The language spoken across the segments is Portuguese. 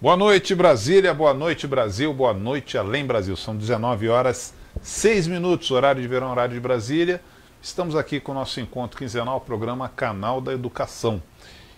Boa noite, Brasília, boa noite, Brasil, boa noite, Além Brasil. São 19 horas 6 minutos, horário de verão, horário de Brasília. Estamos aqui com o nosso encontro quinzenal, programa Canal da Educação.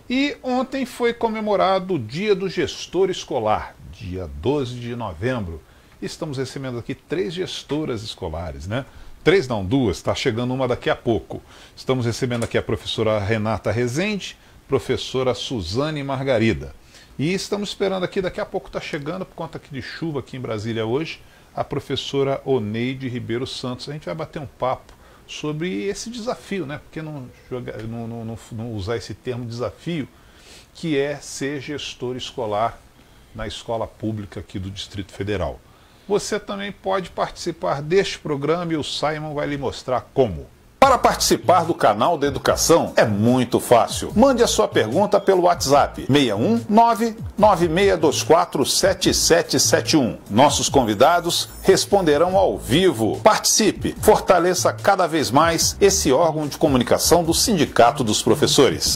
E ontem foi comemorado o Dia do Gestor Escolar, dia 12 de novembro. Estamos recebendo aqui 3 gestoras escolares, né? 3 não, 2, está chegando uma daqui a pouco. Estamos recebendo aqui a professora Renata Rezende, professora Suzane Margarida. E estamos esperando aqui, daqui a pouco está chegando, por conta aqui de chuva aqui em Brasília hoje, a professora Oneide Ribeiro Santos. A gente vai bater um papo sobre esse desafio, né? Por que não usar esse termo desafio, que é ser gestor escolar na escola pública aqui do Distrito Federal. Você também pode participar deste programa e o Simon vai lhe mostrar como. Para participar do Canal da Educação é muito fácil. Mande a sua pergunta pelo WhatsApp 619-9624-7771. Nossos convidados responderão ao vivo. Participe, fortaleça cada vez mais esse órgão de comunicação do Sindicato dos Professores.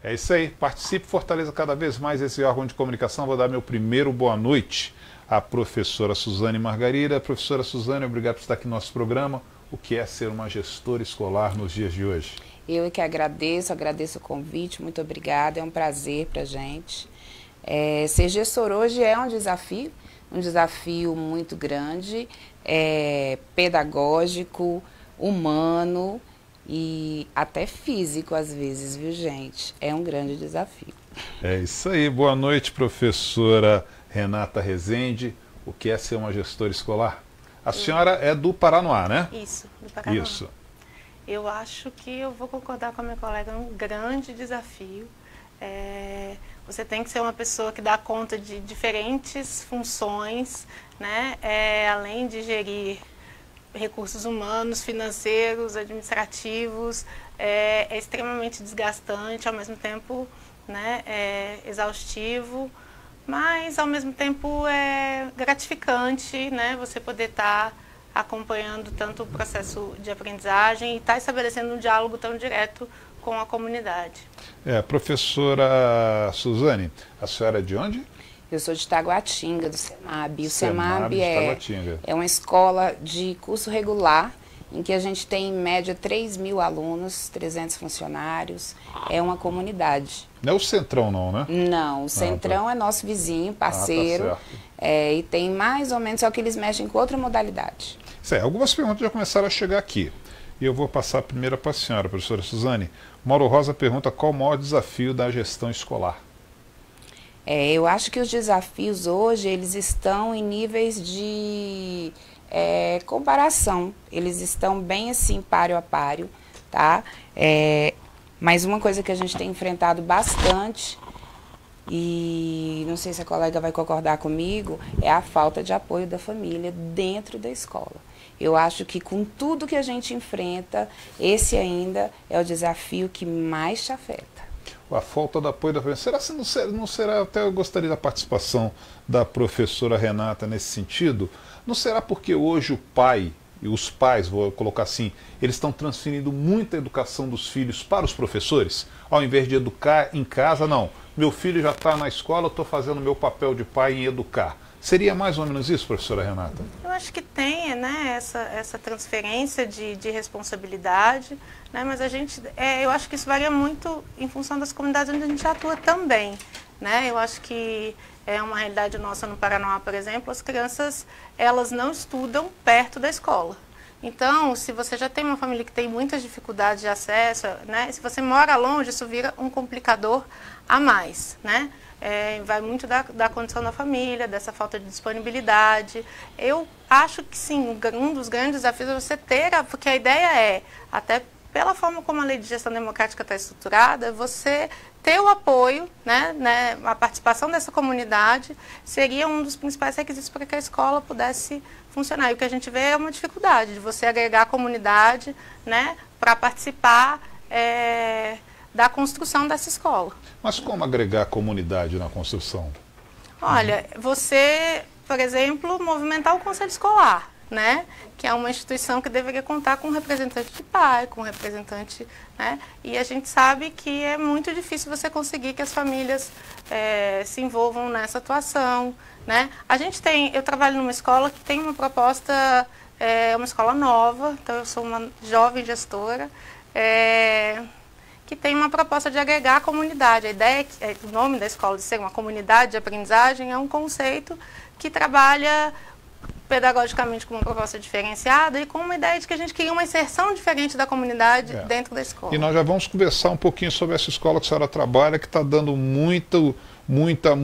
É isso aí, participe, fortaleça cada vez mais esse órgão de comunicação. Vou dar meu primeiro boa noite à professora Suzane Margarida. Professora Suzane, obrigado por estar aqui no nosso programa. O que é ser uma gestora escolar nos dias de hoje? Eu que agradeço o convite, muito obrigada, é um prazer para a gente. Ser gestor hoje é um desafio muito grande, pedagógico, humano e até físico às vezes, viu gente? É um grande desafio. É isso aí, boa noite professora Renata Rezende. O que é ser uma gestora escolar? A senhora é do Paranoá, né? Isso, do Paranoá. Isso. Eu acho que eu vou concordar com a minha colega, é um grande desafio. Você tem que ser uma pessoa que dá conta de diferentes funções, né? Além de gerir recursos humanos, financeiros, administrativos, é extremamente desgastante, ao mesmo tempo, né, exaustivo. Mas, ao mesmo tempo, é gratificante, né, você poder estar acompanhando tanto o processo de aprendizagem e estar estabelecendo um diálogo tão direto com a comunidade. Professora Suzane, a senhora é de onde? Eu sou de Taguatinga, do SEMAB. O SEMAB é uma escola de curso regular, em que a gente tem, em média, 3.000 alunos, 300 funcionários. É uma comunidade. Não é o Centrão, não, né? Não, o Centrão é nosso vizinho, parceiro. Tá certo. E tem mais ou menos, só que eles mexem com outra modalidade. Algumas perguntas já começaram a chegar aqui. E eu vou passar a primeira para a senhora, professora Suzane. Mauro Rosa pergunta qual o maior desafio da gestão escolar. Eu acho que os desafios hoje, eles estão em níveis de comparação. Eles estão bem assim, páreo a páreo, tá? Mas uma coisa que a gente tem enfrentado bastante, e não sei se a colega vai concordar comigo, é a falta de apoio da família dentro da escola. Eu acho que com tudo que a gente enfrenta, esse ainda é o desafio que mais te afeta. A falta de apoio da família. Será que não será, até eu gostaria da participação da professora Renata nesse sentido, não será porque hoje o pai e os pais, vou colocar assim, eles estão transferindo muita educação dos filhos para os professores, ao invés de educar em casa? Não, meu filho já está na escola, eu estou fazendo meu papel de pai em educar. Seria mais ou menos isso, professora Renata? Eu acho que tem, né, essa transferência de responsabilidade, né, mas eu acho que isso varia muito em função das comunidades onde a gente atua também, né? Eu acho que é uma realidade nossa no Paraná, por exemplo, as crianças, elas não estudam perto da escola. Então, se você já tem uma família que tem muitas dificuldades de acesso, né, se você mora longe, isso vira um complicador a mais, né? Vai muito da condição da família, dessa falta de disponibilidade. Eu acho que sim, um dos grandes desafios é você ter, porque a ideia até pela forma como a lei de gestão democrática está estruturada, você ter o apoio, né, a participação dessa comunidade seria um dos principais requisitos para que a escola pudesse funcionar. E o que a gente vê é uma dificuldade de você agregar a comunidade, né, para participar da construção dessa escola. Mas como agregar a comunidade na construção? Olha, você, por exemplo, movimentar o conselho escolar, né, que é uma instituição que deveria contar com um representante de pai, com um representante, né, e a gente sabe que é muito difícil você conseguir que as famílias se envolvam nessa atuação, né. Eu trabalho numa escola que tem uma proposta, uma escola nova, então eu sou uma jovem gestora, que tem uma proposta de agregar a comunidade. A ideia, o nome da escola de ser uma comunidade de aprendizagem, é um conceito que trabalha pedagogicamente com uma proposta diferenciada e com uma ideia de que a gente queria uma inserção diferente da comunidade dentro da escola. E nós já vamos conversar um pouquinho sobre essa escola que a senhora trabalha, que está dando muita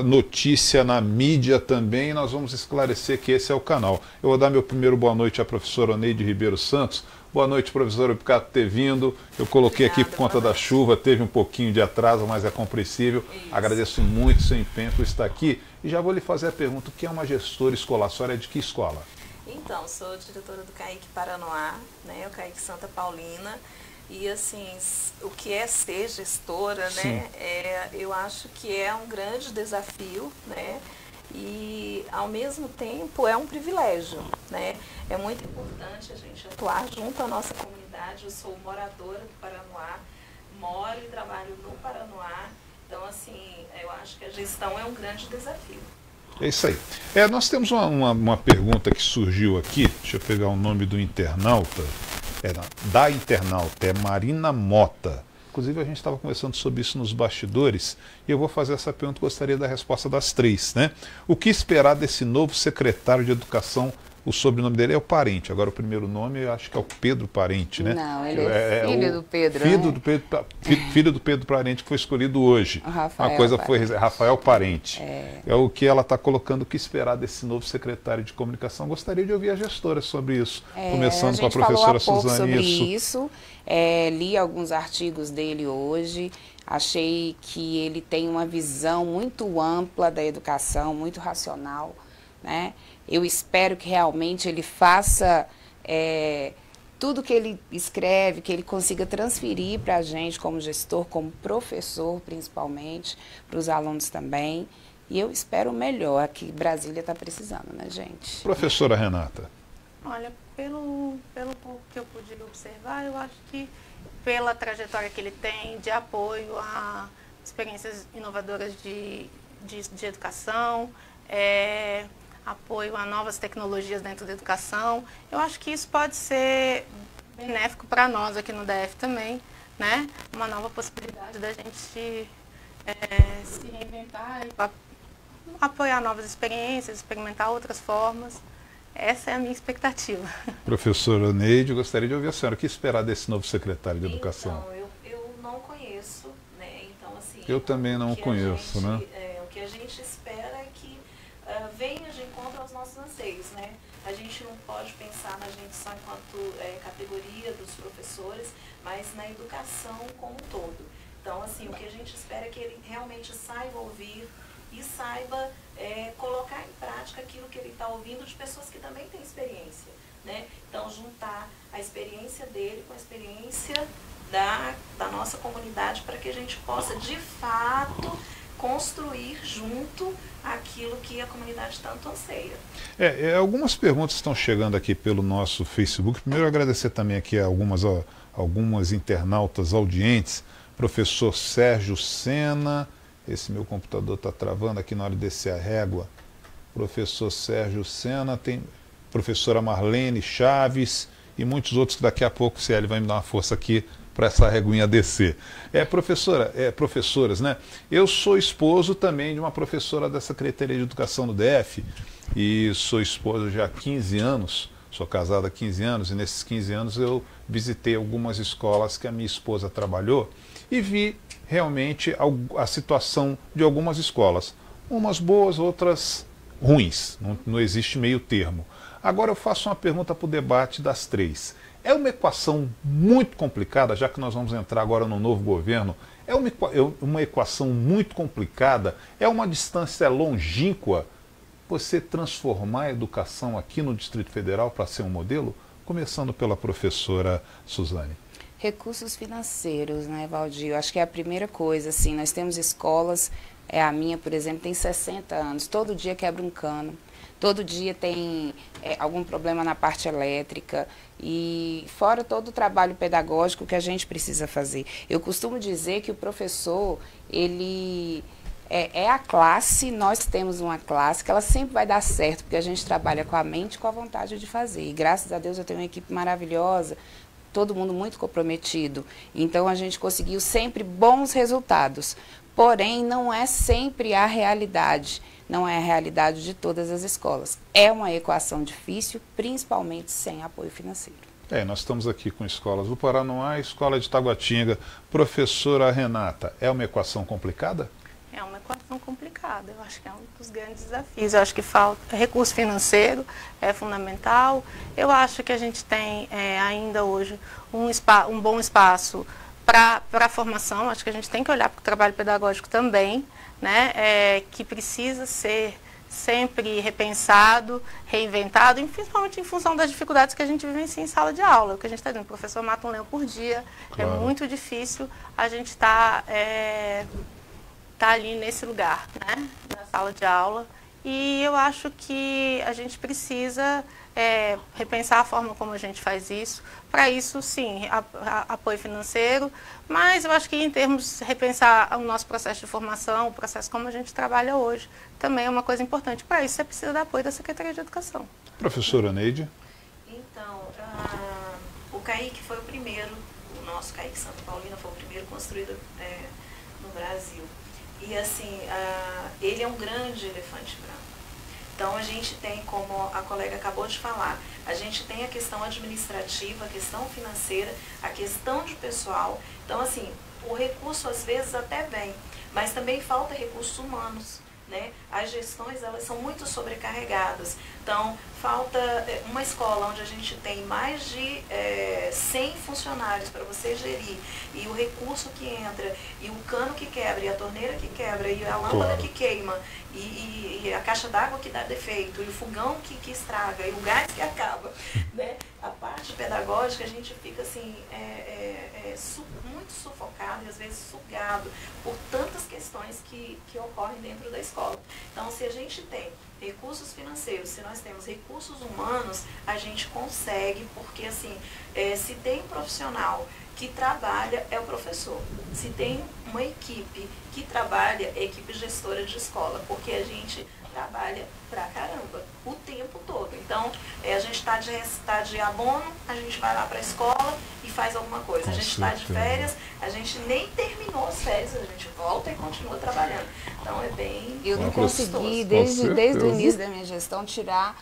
notícia na mídia também, e nós vamos esclarecer que esse é o canal. Eu vou dar meu primeiro boa noite à professora Oneide Ribeiro Santos. Boa noite, professora, obrigado por ter vindo. Eu coloquei aqui por conta da chuva, teve um pouquinho de atraso, mas é compreensível. Isso. Agradeço muito o seu empenho por estar aqui. E já vou lhe fazer a pergunta, o que é uma gestora escolar? A senhora é de que escola? Então, sou diretora do CAIC Paranoá, né, o CAIC Santa Paulina. E assim, o que é ser gestora, né? Eu acho que é um grande desafio, né? E ao mesmo tempo é um privilégio, né? É muito importante a gente atuar junto à nossa comunidade. Eu sou moradora do Paranoá, moro e trabalho no Paranoá, então assim, eu acho que a gestão é um grande desafio. É isso aí. Nós temos uma pergunta que surgiu aqui, deixa eu pegar o nome do internauta, da internauta, é Marina Mota. Inclusive a gente estava conversando sobre isso nos bastidores, e eu vou fazer essa pergunta, gostaria da resposta das três, né? O que esperar desse novo secretário de Educação? O sobrenome dele é o Parente, agora o primeiro nome eu acho que é o Pedro Parente, né? Não, ele é filho do Pedro, filho, né? do Pedro, filho do Pedro Parente, que foi escolhido hoje. Uma coisa foi Rafael Parente. É o que ela está colocando, o que esperar desse novo secretário de Comunicação. Gostaria de ouvir a gestora sobre isso, começando com a professora Suzane. Sobre isso. Li alguns artigos dele hoje, achei que ele tem uma visão muito ampla da educação, muito racional, né? Eu espero que realmente ele faça tudo que ele escreve, que ele consiga transferir para a gente como gestor, como professor principalmente, para os alunos também. E eu espero o melhor, que Brasília está precisando, né, gente? Professora Renata. Olha, pelo que eu pude observar, eu acho que pela trajetória que ele tem de apoio a experiências inovadoras de educação, apoio a novas tecnologias dentro da educação, eu acho que isso pode ser benéfico para nós aqui no DF também, né? Uma nova possibilidade da gente se reinventar e apoiar novas experiências, experimentar outras formas. Essa é a minha expectativa. Professora Oneide, gostaria de ouvir a senhora. O que esperar desse novo secretário de Educação? Então, eu não conheço, né? Então, assim, eu também não conheço, né? O que a gente espera é que venha de encontro aos nossos anseios, né? A gente não pode pensar na gente só enquanto categoria dos professores, mas na educação como um todo. Então, assim, o que a gente espera é que ele realmente saiba ouvir e saiba colocar em prática aquilo que ele está ouvindo de pessoas que também têm experiência, né? Então, juntar a experiência dele com a experiência da nossa comunidade para que a gente possa, de fato, construir junto aquilo que a comunidade tanto anseia. Algumas perguntas estão chegando aqui pelo nosso Facebook. Primeiro, agradecer também aqui a algumas internautas audientes. Professor Sérgio Sena, esse meu computador está travando aqui na hora de descer a régua. Professor Sérgio Sena, tem professora Marlene Chaves e muitos outros que daqui a pouco o CL vai me dar uma força aqui para essa reguinha descer. Professoras, né? Eu sou esposo também de uma professora da Secretaria de Educação do DF e sou esposo já há 15 anos, sou casado há 15 anos e nesses 15 anos eu visitei algumas escolas que a minha esposa trabalhou e vi realmente a situação de algumas escolas. Umas boas, outras ruins. Não existe meio termo. Agora eu faço uma pergunta para o debate das três. É uma equação muito complicada, já que nós vamos entrar agora no novo governo, é uma equação muito complicada, é uma distância longínqua você transformar a educação aqui no Distrito Federal para ser um modelo? Começando pela professora Suzane. Recursos financeiros, né, Valdir? Eu acho que é a primeira coisa, assim, nós temos escolas, a minha, por exemplo, tem 60 anos, todo dia quebra um cano. Todo dia tem algum problema na parte elétrica e fora todo o trabalho pedagógico que a gente precisa fazer. Eu costumo dizer que o professor, ele é a classe, nós temos uma classe que ela sempre vai dar certo, porque a gente trabalha com a mente e com a vontade de fazer. E graças a Deus eu tenho uma equipe maravilhosa, todo mundo muito comprometido. Então a gente conseguiu sempre bons resultados. Porém, não é sempre a realidade. Não é a realidade de todas as escolas. É uma equação difícil, principalmente sem apoio financeiro. Nós estamos aqui com escolas do Paranoá, escola de Taguatinga. Professora Renata, é uma equação complicada? É uma equação complicada, eu acho que é um dos grandes desafios. Eu acho que falta recurso financeiro, é fundamental. Eu acho que a gente tem ainda hoje um bom espaço para a formação. Acho que a gente tem que olhar para o trabalho pedagógico também, né? Que precisa ser sempre repensado, reinventado, e principalmente em função das dificuldades que a gente vivencia em sala de aula. O que a gente está vendo, o professor mata um leão por dia, claro. É muito difícil a gente estar ali nesse lugar, né, na sala de aula, e eu acho que a gente precisa repensar a forma como a gente faz isso. Para isso, sim, apoio financeiro, mas eu acho que em termos de repensar o nosso processo de formação, o processo como a gente trabalha hoje, também é uma coisa importante. Para isso, você precisa do apoio da Secretaria de Educação. Professora Neide? Então, o CAIC foi o primeiro, o nosso CAIC Santa Paulina foi o primeiro construído no Brasil. E assim, ele é um grande elefante branco. Então a gente tem, como a colega acabou de falar, a gente tem a questão administrativa, a questão financeira, a questão de pessoal. Então assim, o recurso às vezes até vem, mas também falta recursos humanos, né? As gestões, elas são muito sobrecarregadas. Então, falta uma escola onde a gente tem mais de 100 funcionários para você gerir, e o recurso que entra, e o cano que quebra, e a torneira que quebra, e a lâmpada claro. Que queima, e a caixa d'água que dá defeito, e o fogão que estraga, e o gás que acaba, né? A parte pedagógica, a gente fica assim, muito sufocado e às vezes sugado por tantas questões que ocorrem dentro da escola. Então, se a gente tem recursos financeiros, se nós temos recursos humanos, a gente consegue, porque assim, se tem um profissional que trabalha, é o professor. Se tem uma equipe que trabalha, é a equipe gestora de escola, porque a gente trabalha pra caramba, o tempo todo. Então, a gente está de abono, a gente vai lá para a escola e faz alguma coisa. A gente está de férias, a gente nem terminou as férias, a gente volta e continua trabalhando. Então, é bem... Eu não consegui, desde o início da minha gestão, tirar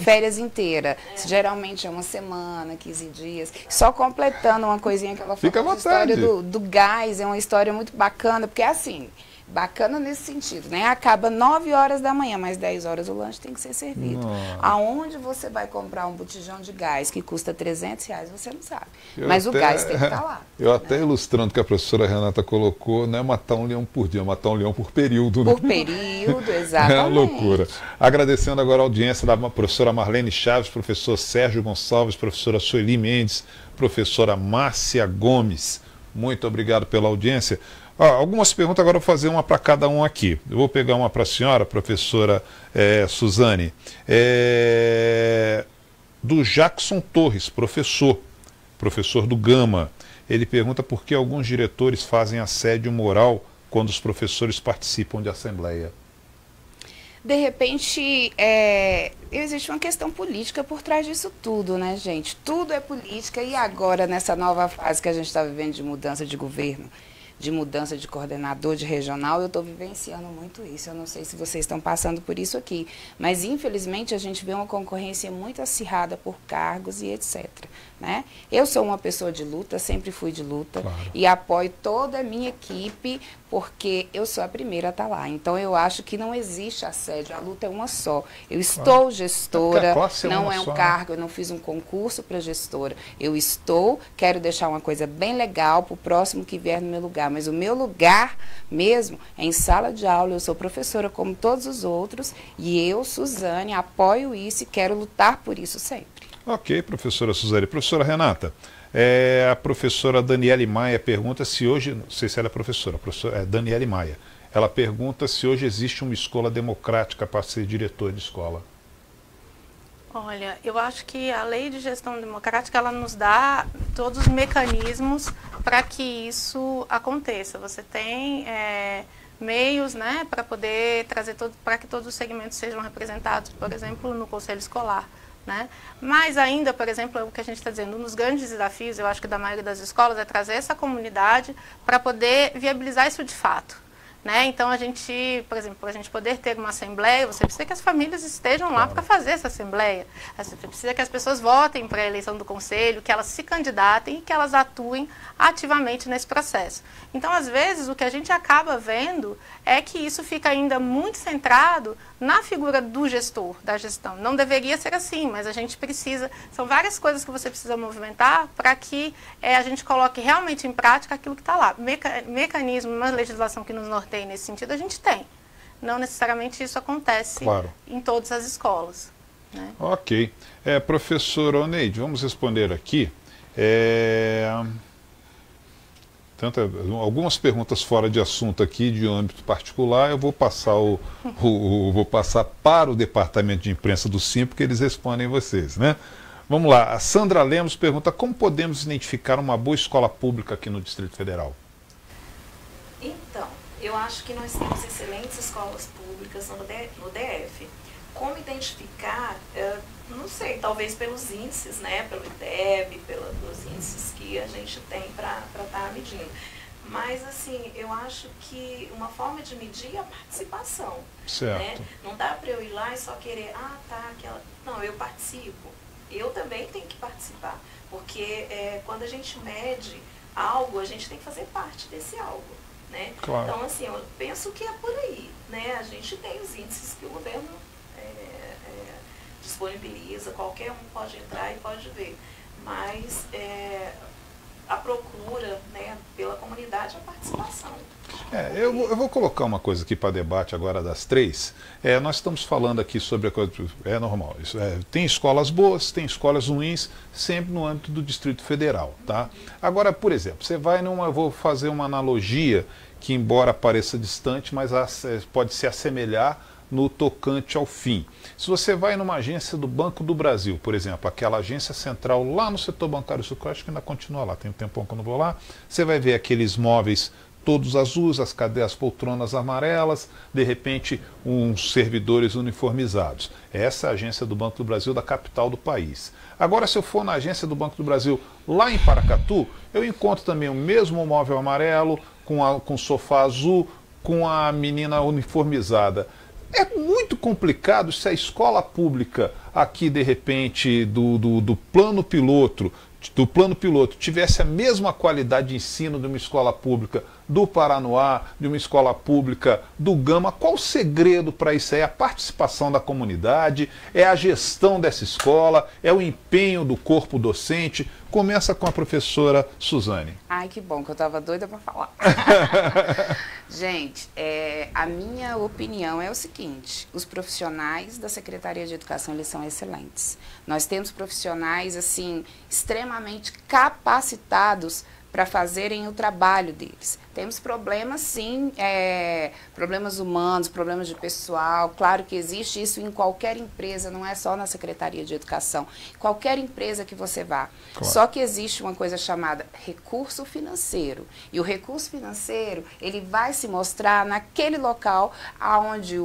férias inteiras. Geralmente é uma semana, 15 dias. Só completando uma coisinha que ela falou, a história do gás, é uma história muito bacana, porque é assim... Bacana nesse sentido, né? Acaba 9 horas da manhã, mas 10 horas o lanche tem que ser servido. Nossa. Aonde você vai comprar um botijão de gás que custa R$300, você não sabe. Mas o gás tem que estar lá. Eu até ilustrando que a professora Renata colocou, não é matar um leão por dia, é matar um leão por período. Por período, exatamente. É uma loucura. Agradecendo agora a audiência da professora Marlene Chaves, professor Sérgio Gonçalves, professora Sueli Mendes, professora Márcia Gomes. Muito obrigado pela audiência. Algumas perguntas, agora eu vou fazer uma para cada um aqui. Eu vou pegar uma para a senhora, professora Suzane. Do Jackson Torres, professor do Gama. Ele pergunta por que alguns diretores fazem assédio moral quando os professores participam de assembleia. De repente, existe uma questão política por trás disso tudo, né, gente? Tudo é política, e agora, nessa nova fase que a gente está vivendo de mudança de governo, de mudança de coordenador, de regional, eu estou vivenciando muito isso. Eu não sei se vocês estão passando por isso aqui, mas infelizmente a gente vê uma concorrência muito acirrada por cargos e etc. Né? Eu sou uma pessoa de luta, sempre fui de luta, claro. E apoio toda a minha equipe, porque eu sou a primeira a estar lá. Então eu acho que não existe assédio, a luta é uma só. Eu estou gestora, não é um cargo, eu não fiz um concurso para gestora. Eu quero deixar uma coisa bem legal para o próximo que vier no meu lugar. Mas o meu lugar mesmo é em sala de aula, eu sou professora como todos os outros, e eu, Suzane, apoio isso e quero lutar por isso sempre. Ok, professora Suzane. Professora Renata, a professora Daniele Maia pergunta se hoje, não sei se ela é professora, Daniele Maia, ela pergunta se hoje existe uma escola democrática para ser diretor de escola. Olha, eu acho que a lei de gestão democrática, ela nos dá todos os mecanismos para que isso aconteça. Você tem meios, né, para poder trazer para que todos os segmentos sejam representados, por exemplo, no conselho escolar, né? Mas ainda, por exemplo, o que a gente está dizendo, um dos grandes desafios, eu acho que da maioria das escolas, é trazer essa comunidade para poder viabilizar isso de fato. Né? Então, a gente, por exemplo, para a gente poder ter uma assembleia, você precisa que as famílias estejam lá para fazer essa assembleia. Você precisa que as pessoas votem para a eleição do conselho, que elas se candidatem e que elas atuem ativamente nesse processo. Então, às vezes, o que a gente acaba vendo é que isso fica ainda muito centrado na figura do gestor, da gestão. Não deveria ser assim, mas a gente precisa... São várias coisas que você precisa movimentar para que a gente coloque realmente em prática aquilo que está lá. Mecanismo, uma legislação que nos norteia nesse sentido, a gente tem. Não necessariamente isso acontece em todas as escolas. Né? Ok. Professora Oneide, vamos responder aqui. Algumas perguntas fora de assunto aqui, de âmbito particular, eu vou passar, vou passar para o departamento de imprensa do SIM, porque eles respondem vocês, né? Vamos lá, a Sandra Lemos pergunta: como podemos identificar uma boa escola pública aqui no Distrito Federal? Então, eu acho que nós temos excelentes escolas públicas no DF. Como identificar? Não sei, talvez pelos índices, né? Pelo IDEB, pelos índices que a gente tem para estar medindo. Mas, assim, eu acho que uma forma de medir é a participação. Certo. Né? Não dá para eu ir lá e só querer, não, eu participo. Eu também tenho que participar. Porque quando a gente mede algo, a gente tem que fazer parte desse algo. Né? Claro. Então, assim, eu penso que é por aí. Né? A gente tem os índices que o governo disponibiliza, qualquer um pode entrar e pode ver. Mas a procura, né, pela comunidade é a participação. Eu vou colocar uma coisa aqui para debate agora das três. Nós estamos falando aqui sobre a coisa. É normal. Tem escolas boas, tem escolas ruins, sempre no âmbito do Distrito Federal. Tá? Agora, por exemplo, você vai eu vou fazer uma analogia que, embora pareça distante, mas pode se assemelhar no tocante ao fim. Se você vai numa agência do Banco do Brasil, por exemplo, aquela agência central lá no setor bancário sul, que eu acho que ainda continua lá, tem um tempão que eu não vou lá, você vai ver aqueles móveis todos azuis, as cadeiras, as poltronas amarelas, de repente uns servidores uniformizados. Essa é a agência do Banco do Brasil da capital do país. Agora, se eu for na agência do Banco do Brasil lá em Paracatu, eu encontro também o mesmo móvel amarelo, com sofá azul, com a menina uniformizada. É muito complicado se a escola pública aqui, de repente, do plano piloto tivesse a mesma qualidade de ensino de uma escola pública do Paranoá, de uma escola pública do Gama. Qual o segredo para isso? É a participação da comunidade, é a gestão dessa escola, é o empenho do corpo docente. Começa com a professora Suzane. Ai, que bom, que eu estava doida para falar. Gente, a minha opinião é o seguinte: os profissionais da Secretaria de Educação, eles são excelentes. Nós temos profissionais, assim, extremamente capacitados para fazerem o trabalho deles. Temos problemas, sim, problemas humanos, problemas de pessoal. Claro que existe isso em qualquer empresa, não é só na Secretaria de Educação. Qualquer empresa que você vá. Claro. Só que existe uma coisa chamada recurso financeiro. E o recurso financeiro, ele vai se mostrar naquele local onde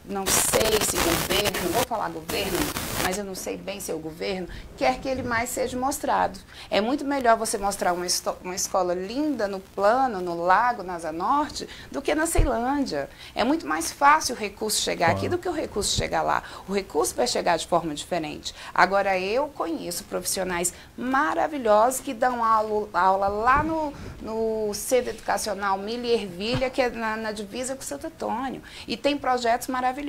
não sei se o governo, não vou falar governo, mas eu não sei bem se é o governo, quer que ele mais seja mostrado. É muito melhor você mostrar uma escola linda no Plano, no Lago, na Asa Norte, do que na Ceilândia. É muito mais fácil o recurso chegar aqui do que o recurso chegar lá. O recurso vai chegar de forma diferente. Agora, eu conheço profissionais maravilhosos que dão aula lá no Centro Educacional Milha e Ervilha, que é na divisa com Santo Antônio. E tem projetos maravilhosos.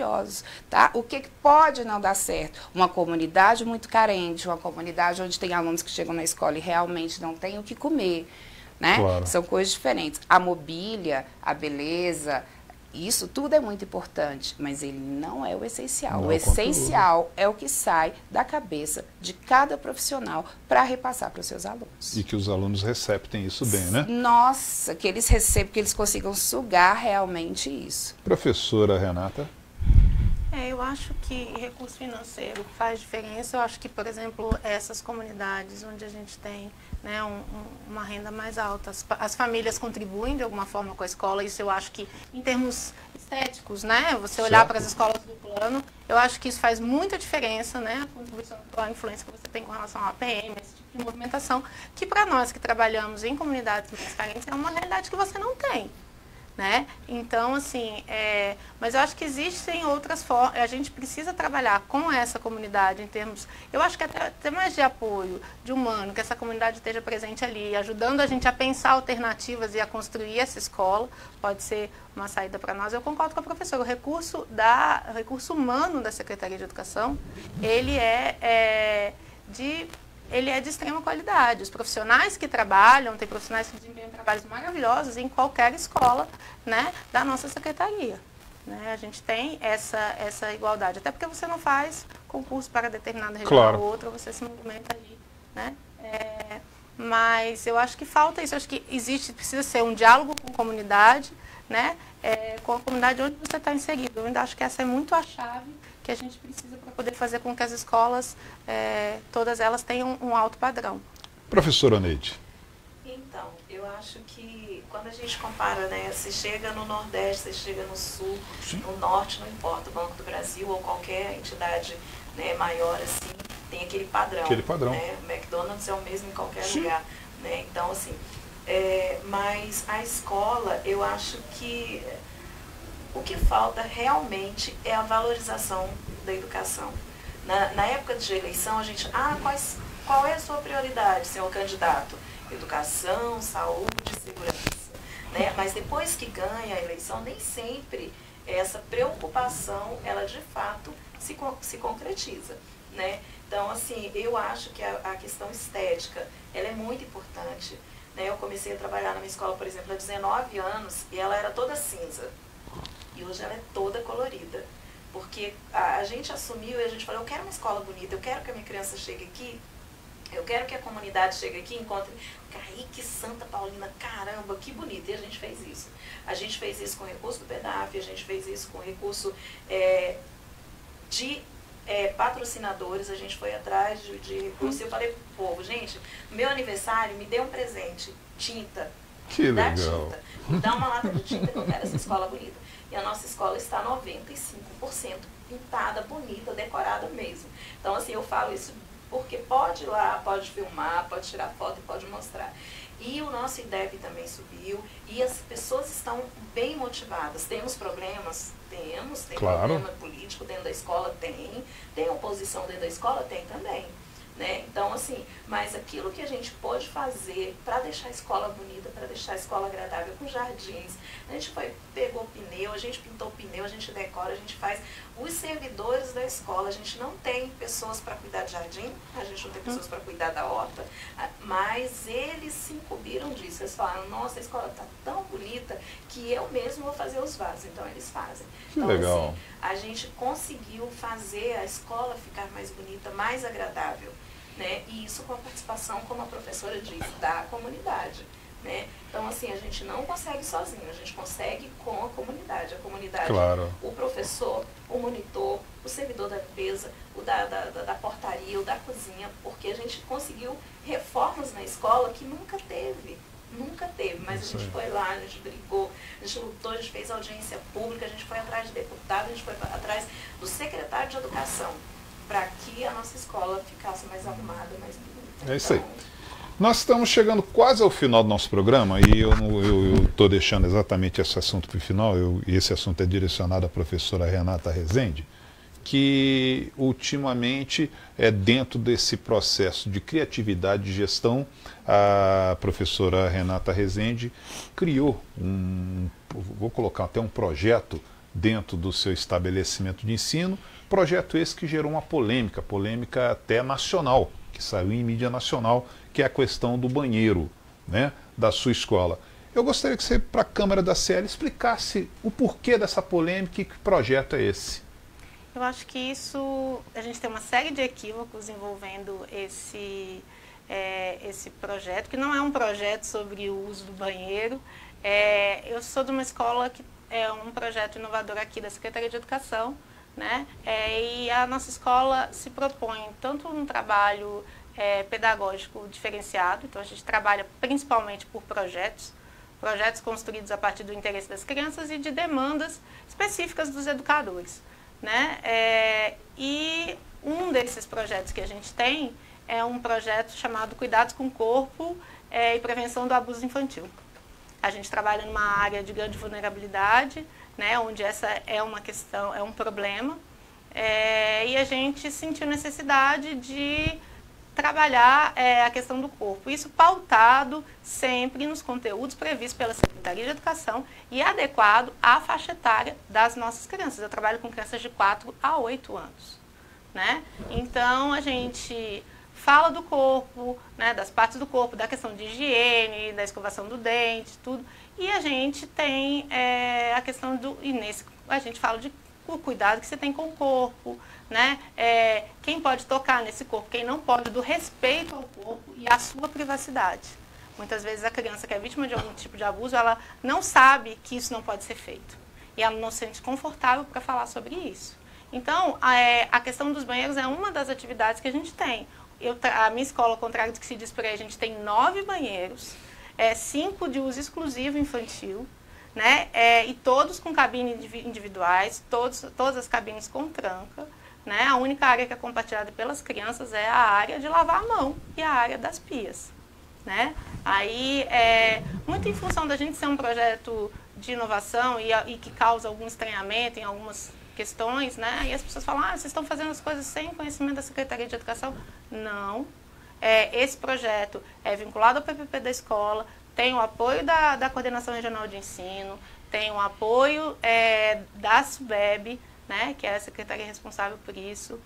Tá? O que pode não dar certo? Uma comunidade muito carente, uma comunidade onde tem alunos que chegam na escola e realmente não têm o que comer. Né? Claro. São coisas diferentes. A mobília, a beleza, isso tudo é muito importante, mas ele não é o essencial. O essencial é o que sai da cabeça de cada profissional para repassar para os seus alunos. E que os alunos receptem isso bem, né? Nossa, que eles recebam, que eles consigam sugar realmente isso. Professora Renata? Eu acho que recurso financeiro faz diferença. Eu acho que, por exemplo, essas comunidades onde a gente tem, né, uma renda mais alta, as famílias contribuem de alguma forma com a escola. Isso eu acho que, em termos estéticos, né, você olhar para as escolas do plano, eu acho que isso faz muita diferença, né, a contribuição, a influência que você tem com relação à APM, esse tipo de movimentação, que para nós que trabalhamos em comunidades mais carentes é uma realidade que você não tem. Né? Então, assim, mas eu acho que existem outras formas, a gente precisa trabalhar com essa comunidade em termos, eu acho que até mais de apoio, de humano, que essa comunidade esteja presente ali, ajudando a gente a pensar alternativas e a construir essa escola, pode ser uma saída para nós. Eu concordo com a professora, o recurso humano da Secretaria de Educação, ele é de extrema qualidade. Os profissionais que trabalham, tem profissionais que desempenham trabalhos maravilhosos em qualquer escola, né, da nossa secretaria. Né? A gente tem essa igualdade, até porque você não faz concurso para determinada região ou outra, você se movimenta ali. Né? Mas eu acho que falta isso, eu acho que precisa ser um diálogo com a comunidade, né, com a comunidade onde você está inserido. Eu ainda acho que essa é muito a chave que a gente precisa para poder fazer com que as escolas, todas elas tenham um alto padrão. Professora Neide. Então, eu acho que quando a gente compara, né, se chega no Nordeste, se chega no Sul, sim, no Norte, não importa, o Banco do Brasil ou qualquer entidade, né, maior assim, tem aquele padrão. Né? O McDonald's é o mesmo em qualquer sim, lugar. Né? Então, assim, mas a escola, eu acho que o que falta realmente é a valorização da educação. Na época de eleição, a gente, qual é a sua prioridade, senhor candidato? Educação, saúde, segurança. Né? Mas depois que ganha a eleição, nem sempre essa preocupação, ela de fato se concretiza. Né? Então, assim, eu acho que a questão estética, ela é muito importante. Né? Eu comecei a trabalhar na minha escola, por exemplo, há 19 anos, e ela era toda cinza. E hoje ela é toda colorida. Porque a gente assumiu e a gente falou, eu quero uma escola bonita, eu quero que a minha criança chegue aqui, eu quero que a comunidade chegue aqui e encontre Kaique, Santa Paulina, caramba, que bonito. E a gente fez isso. A gente fez isso com o recurso do PEDAF, a gente fez isso com o recurso de patrocinadores, a gente foi atrás de recurso. Eu falei pro povo, gente, no meu aniversário me dê um presente, tinta. Que legal. Tinta. Me dá uma lata de tinta que eu quero essa escola bonita. E a nossa escola está 95% pintada, bonita, decorada mesmo. Então, assim, eu falo isso porque pode ir lá, pode filmar, pode tirar foto e pode mostrar. E o nosso IDEB também subiu e as pessoas estão bem motivadas. Temos problemas? Temos. Tem problema político dentro da escola? Tem oposição dentro da escola? Tem também. Né? Então, assim, mas aquilo que a gente pode fazer para deixar a escola bonita, para deixar a escola agradável, com jardins, a gente pegou pneu, a gente pintou pneu, a gente decora, a gente faz. Os servidores da escola, a gente não tem pessoas para cuidar de jardim, a gente não tem pessoas para cuidar da horta, mas eles se incumbiram disso. Eles falaram, nossa, a escola está tão bonita que eu mesmo vou fazer os vasos. Então, eles fazem. Que então, legal. Assim, a gente conseguiu fazer a escola ficar mais bonita, mais agradável. Né? E isso com a participação, como a professora disse, da comunidade. Né? Então, assim, a gente não consegue sozinho, a gente consegue com a comunidade. A comunidade, claro. O professor, o monitor, o servidor da limpeza, o da portaria, o da cozinha, porque a gente conseguiu reformas na escola que nunca teve. Nunca teve, mas a gente foi lá, a gente brigou, a gente lutou, a gente fez audiência pública, a gente foi atrás de deputado, a gente foi atrás do secretário de educação, para que a nossa escola ficasse mais arrumada, mais bonita. É isso aí. Nós estamos chegando quase ao final do nosso programa e eu estou deixando exatamente esse assunto para o final, e esse assunto é direcionado à professora Renata Rezende, que ultimamente dentro desse processo de criatividade de gestão, a professora Renata Rezende criou vou colocar até um projeto dentro do seu estabelecimento de ensino, projeto esse que gerou uma polêmica até nacional, que saiu em mídia nacional, que é a questão do banheiro, né, da sua escola. Eu gostaria que você, para a Câmara da CL, explicasse o porquê dessa polêmica e que projeto é esse. Eu acho que a gente tem uma série de equívocos envolvendo esse projeto, que não é um projeto sobre o uso do banheiro. Eu sou de uma escola que é um projeto inovador aqui da Secretaria de Educação, né? E a nossa escola se propõe tanto um trabalho pedagógico diferenciado, então a gente trabalha principalmente por projetos construídos a partir do interesse das crianças e de demandas específicas dos educadores, né? E um desses projetos que a gente tem é um projeto chamado Cuidados com o Corpo e Prevenção do Abuso Infantil. A gente trabalha numa área de grande vulnerabilidade, né, onde essa é uma questão, é um problema, e a gente sentiu necessidade de trabalhar a questão do corpo. Isso pautado sempre nos conteúdos previstos pela Secretaria de Educação e adequado à faixa etária das nossas crianças. Eu trabalho com crianças de 4 a 8 anos, né? Então, a gente fala do corpo, né, das partes do corpo, da questão de higiene, da escovação do dente, tudo. E a gente tem a questão do... a gente fala de o cuidado que você tem com o corpo, né? Quem pode tocar nesse corpo, quem não pode, do respeito ao corpo e à sua privacidade. Muitas vezes a criança que é vítima de algum tipo de abuso, ela não sabe que isso não pode ser feito. E ela não se sente confortável para falar sobre isso. Então, a questão dos banheiros é uma das atividades que a gente tem. A minha escola, ao contrário do que se diz por aí, a gente tem 9 banheiros, 5 de uso exclusivo infantil, né? E todos com cabines individuais, todas as cabines com tranca, né? A única área que é compartilhada pelas crianças é a área de lavar a mão e a área das pias, né? Aí, muito em função da gente ser um projeto de inovação e que causa algum estranhamento em algumas questões, né? E as pessoas falam, vocês estão fazendo as coisas sem conhecimento da Secretaria de Educação. Não. Esse projeto é vinculado ao PPP da escola, tem o apoio da Coordenação Regional de Ensino, tem o apoio da SUBEB, né, que é a secretaria responsável por isso.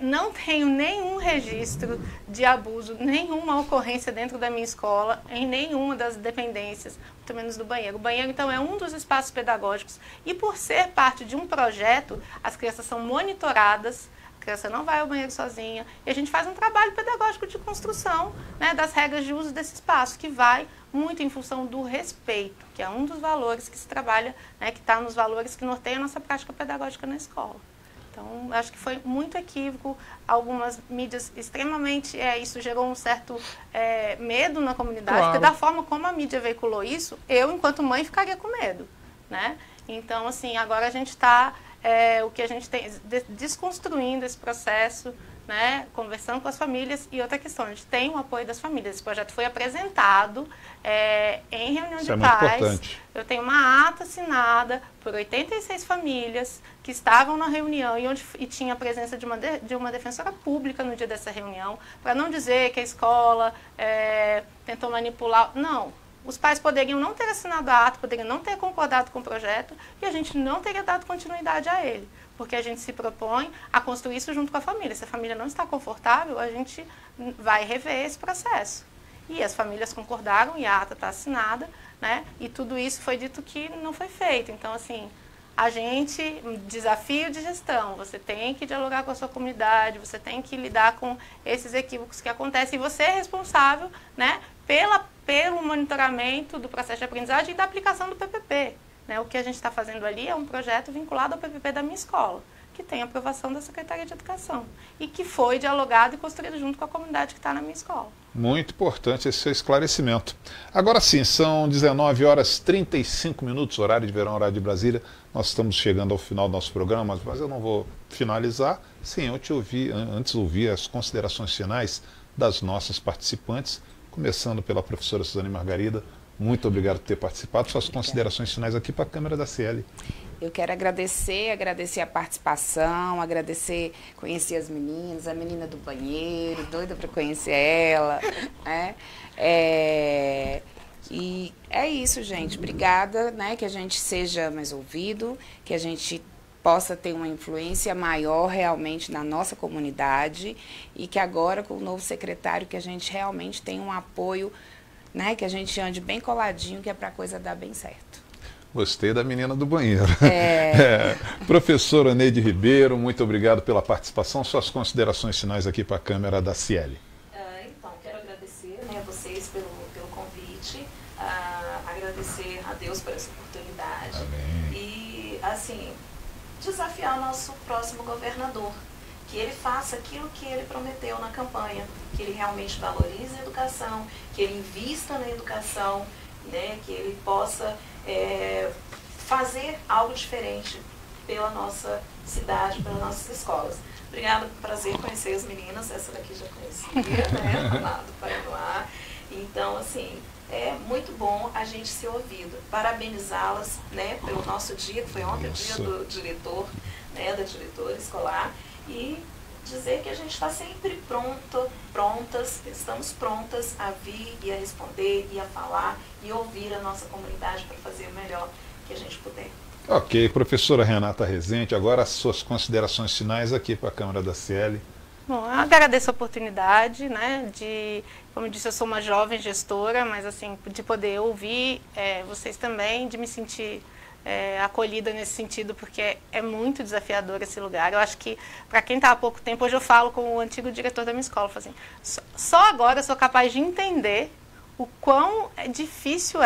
Não tenho nenhum registro de abuso, nenhuma ocorrência dentro da minha escola, em nenhuma das dependências, muito menos do banheiro. O banheiro, então, é um dos espaços pedagógicos e, por ser parte de um projeto, as crianças são monitoradas. A criança não vai ao banheiro sozinha e a gente faz um trabalho pedagógico de construção, né, das regras de uso desse espaço, que vai muito em função do respeito, que é um dos valores que se trabalha, né, que está nos valores que norteiam a nossa prática pedagógica na escola. Então, acho que foi muito equívoco, algumas mídias extremamente... isso gerou um certo medo na comunidade, claro. Porque da forma como a mídia veiculou isso, eu, enquanto mãe, ficaria com medo, né? Então, assim, agora a gente está... o que a gente tem, desconstruindo esse processo, né, conversando com as famílias. E outra questão, a gente tem o apoio das famílias. Esse projeto foi apresentado em reunião de pais. Importante. Eu tenho uma ata assinada por 86 famílias que estavam na reunião e tinha a presença de uma defensora pública no dia dessa reunião, para não dizer que a escola tentou manipular. Não. Os pais poderiam não ter assinado a ata, poderiam não ter concordado com o projeto e a gente não teria dado continuidade a ele, porque a gente se propõe a construir isso junto com a família. Se a família não está confortável, a gente vai rever esse processo. E as famílias concordaram e a ata está assinada, né? E tudo isso foi dito que não foi feito. Então, assim, desafio de gestão, você tem que dialogar com a sua comunidade, você tem que lidar com esses equívocos que acontecem e você é responsável, né, pelo monitoramento do processo de aprendizagem e da aplicação do PPP. Né? O que a gente está fazendo ali é um projeto vinculado ao PPP da minha escola, que tem aprovação da Secretaria de Educação e que foi dialogado e construído junto com a comunidade que está na minha escola. Muito importante esse seu esclarecimento. Agora sim, são 19h35, horário de verão, horário de Brasília. Nós estamos chegando ao final do nosso programa, mas eu não vou finalizar sem antes ouvir as considerações finais das nossas participantes, começando pela professora Suzane Margarida. Muito obrigado por ter participado. Suas considerações finais aqui para a câmera da CL. Eu quero agradecer a participação, conhecer as meninas, a menina do banheiro, doida para conhecer ela, né? E é isso, gente. Obrigada, né? Que a gente seja mais ouvido, que a gente possa ter uma influência maior realmente na nossa comunidade e que agora, com o novo secretário, que a gente realmente tenha um apoio, né? Que a gente ande bem coladinho, que é para a coisa dar bem certo. Gostei da menina do banheiro. Professora Neide Ribeiro, muito obrigado pela participação. Suas considerações finais aqui para a câmera da CL. Então, quero agradecer, né, a vocês pelo convite, agradecer a Deus por essa oportunidade. Amém. E, assim, desafiar o nosso próximo governador, que ele faça aquilo que ele prometeu na campanha, que ele realmente valorize a educação, que ele invista na educação, né, que ele possa fazer algo diferente pela nossa cidade, pelas nossas escolas. Obrigada, prazer conhecer as meninas, essa daqui já conhecia, né, lá do Paranoá. Então, assim, é muito bom a gente ser ouvido. Parabenizá-las, né, pelo nosso dia, que foi ontem o dia do diretor, né, da diretora escolar, e dizer que a gente está sempre estamos prontas a vir e a responder e a falar e ouvir a nossa comunidade para fazer o melhor que a gente puder. Ok, professora Renata Rezende, agora as suas considerações finais aqui para a Câmara da CL. Bom, eu agradeço a oportunidade, né, como eu disse, eu sou uma jovem gestora, mas assim, de poder ouvir vocês também, de me sentir acolhida nesse sentido, porque é muito desafiador esse lugar. Eu acho que, para quem está há pouco tempo, hoje eu falo com o antigo diretor da minha escola, assim, só agora eu sou capaz de entender o quão difícil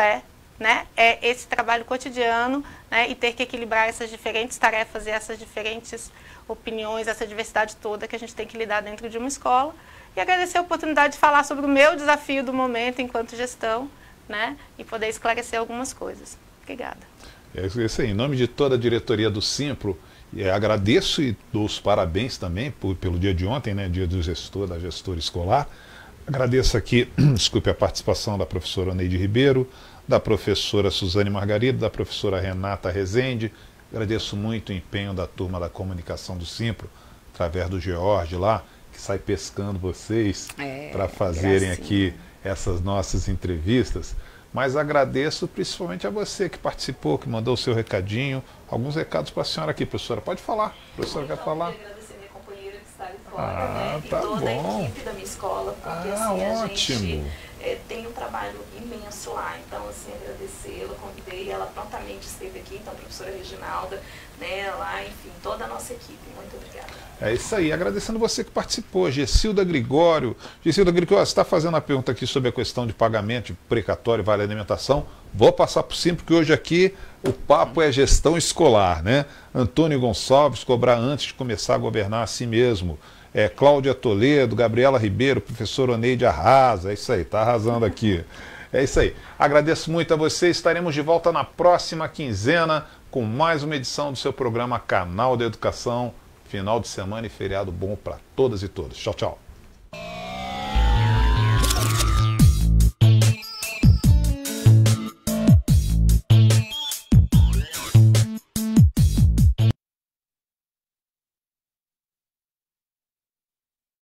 né, esse trabalho cotidiano, né, e ter que equilibrar essas diferentes tarefas e essas diferentes opiniões, essa diversidade toda que a gente tem que lidar dentro de uma escola. E agradecer a oportunidade de falar sobre o meu desafio do momento enquanto gestão, né, e poder esclarecer algumas coisas. Obrigada. É isso aí. Em nome de toda a diretoria do Simpro, agradeço e dou os parabéns também pelo dia de ontem, né, dia do gestor, da gestora escolar. Agradeço aqui, desculpe, a participação da professora Neide Ribeiro, da professora Suzane Margarida, da professora Renata Rezende. Agradeço muito o empenho da turma da comunicação do Simpro, através do George lá, que sai pescando vocês para fazerem aqui essas nossas entrevistas. Mas agradeço principalmente a você que participou, que mandou o seu recadinho. Alguns recados para a senhora aqui, professora. Pode falar. A professora quer falar? Eu queria agradecer a minha companheira que está ali fora, né? Tá e toda bom. a equipe da minha escola, porque assim, ótimo. A gente tem um trabalho imenso lá. Então, assim, agradecê-la, convidei, ela prontamente esteve aqui, então a professora Reginalda, né, lá, enfim, toda a nossa equipe. Muito obrigada. É isso aí, agradecendo você que participou, Gessilda Gregório. Gessilda Gregório, você está fazendo a pergunta aqui sobre a questão de pagamento de precatório e vale alimentação. Vou passar por cima, porque hoje aqui o papo é gestão escolar, né? Antônio Gonçalves, cobrar antes de começar a governar a si mesmo. Cláudia Toledo, Gabriela Ribeiro, professor Oneide arrasa. É isso aí, está arrasando aqui. É isso aí. Agradeço muito a você. Estaremos de volta na próxima quinzena com mais uma edição do seu programa Canal da Educação. Final de semana e feriado bom para todas e todos. Tchau, tchau.